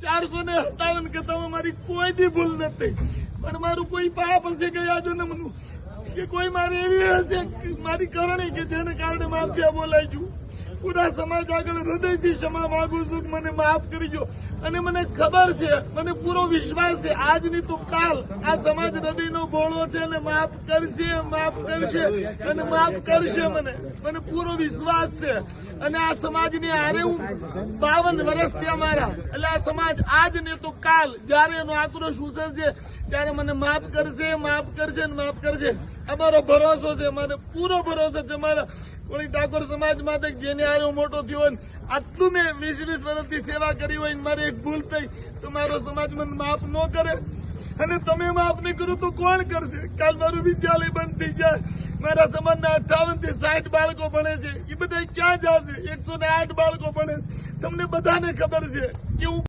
457 કરતા મારી કોઈ દી ભૂલ નથી, પણ મારું કોઈ પાપ હશે ગયા જન્મનું કે કોઈ મારી એવી હશે મારી કરણી કે જેને કારણે માફિયા બોલાઈ ગયું. પૂરા સમાજ આગળ હૃદયથી ક્ષમા માંગુ છું, મને માફ કરજો. અને મને ખબર છે, મને પૂરો વિશ્વાસ છે, આજ નહીં તો કાલ આ સમાજ હૃદયનો ભોળો છે અને માફ કરશે અને માફ કરશે. મને પૂરો વિશ્વાસ છે. અને આ સમાજની હારે હું 52 વર્ષ થયા મારા, એટલે આ સમાજ આજ નહીં તો કાલ જયારે એનો આક્રોશ ઉછળશે ત્યારે મને માફ કરશે અને માફ કરશે. અમારો ભરોસો છે, મને પૂરો ભરોસો છે. મારા કોળી ઠાકોર સમાજ માટે જેને હારે હું મોટો થયો હોય, આટલું મેં 20 વર્ષથી સેવા કરી હોય, મારે એક ભૂલ થઈ તો મારો સમાજ મને માફ ન કરે, અને તમે માફ નહીં કરો તો કોણ કરશે? કાલ મારું વિદ્યાલય બંધ થઈ જાય, મારા સમાજના 58 થી 60 બાળકો ભણે છે, એ બધા ક્યાં જશે? 108 બાળકો ભણે છે. તમને બધાને ખબર છે કે હું